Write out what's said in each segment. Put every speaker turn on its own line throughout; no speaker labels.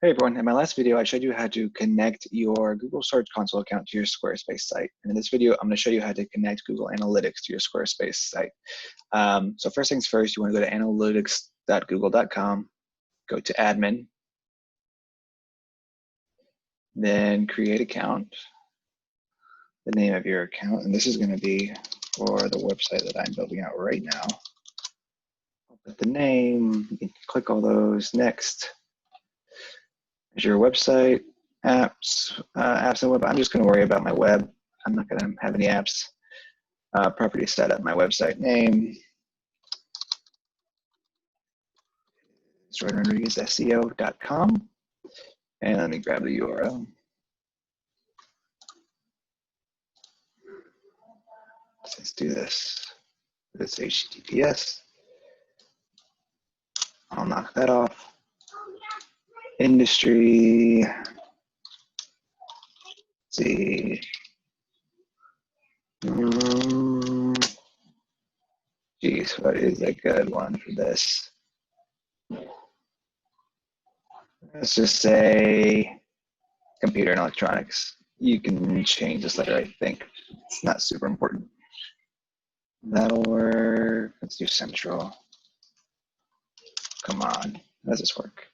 Hey everyone, in my last video, I showed you how to connect your Google Search Console account to your Squarespace site. And in this video, I'm going to show you how to connect Google Analytics to your Squarespace site. So first things first, you want to go to analytics.google.com, go to admin, then create account, the name of your account, and this is going to be for the website that I'm building out right now. I'll put the name, you can click all those, next. Is your website, apps, apps and web. I'm just going to worry about my web. I'm not going to have any apps. Property setup, my website name. It's JordanRodriguezSEO.com. And let me grab the URL. Let's do this. It's HTTPS. I'll knock that off. Industry. Let's see. Geez, what is a good one for this? Let's just say computer and electronics. You can change this later, I think. It's not super important. That'll work. Let's do central. Come on, how does this work?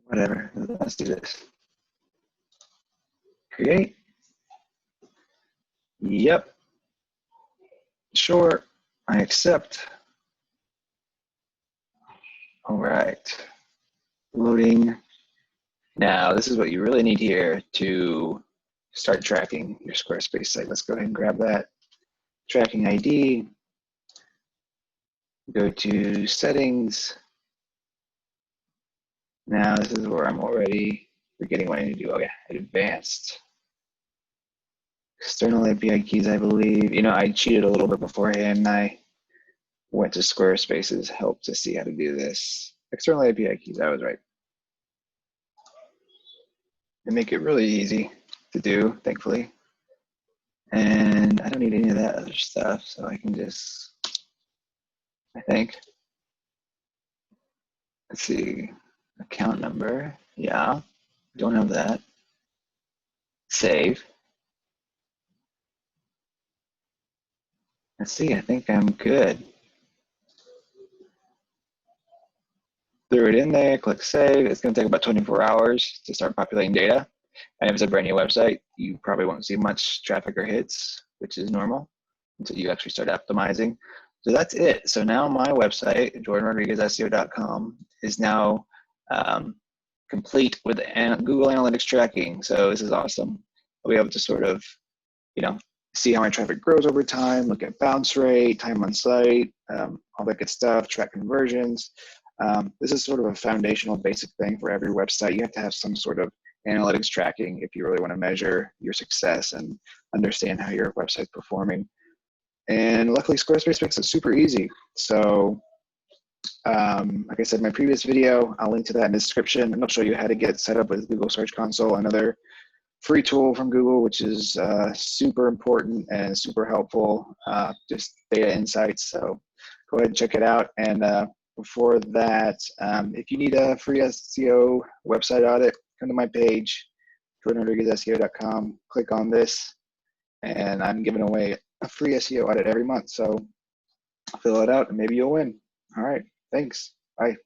Whatever, let's do this. Create. Yep. Sure, I accept. All right, loading. Now, this is what you really need here to start tracking your Squarespace site. Let's go ahead and grab that. Tracking ID. Go to settings. Now, this is where I'm already forgetting what I need to do. Oh, yeah, advanced. External API keys, I believe. You know, I cheated a little bit beforehand. I went to Squarespace's help to see how to do this. External API keys, I was right. They make it really easy to do, thankfully. And I don't need any of that other stuff, so I can just, I think. Let's see, account number, yeah, don't have that. Save. Let's see, I think I'm good. Threw it in there, click save. It's gonna take about 24 hours to start populating data. And if it's a brand new website, you probably won't see much traffic or hits, which is normal, until you actually start optimizing. So that's it. So now my website, JordanRodriguezSEO.com, is now complete with Google Analytics tracking. So this is awesome. I'll be able to sort of, you know, see how my traffic grows over time, look at bounce rate, time on site, all that good stuff, track conversions. This is sort of a foundational basic thing for every website. You have to have some sort of analytics tracking if you really want to measure your success and understand how your website's performing. And luckily Squarespace makes it super easy. So like I said in my previous video, I'll link to that in the description, and I'll show you how to get set up with Google Search Console, another free tool from Google, which is super important and super helpful, just data insights. So go ahead and check it out. And before that, if you need a free SEO website audit, come to my page, JordanRodriguezSEO.com, click on this, and I'm giving away a free SEO audit every month. So fill it out and maybe you'll win. All right, thanks, bye.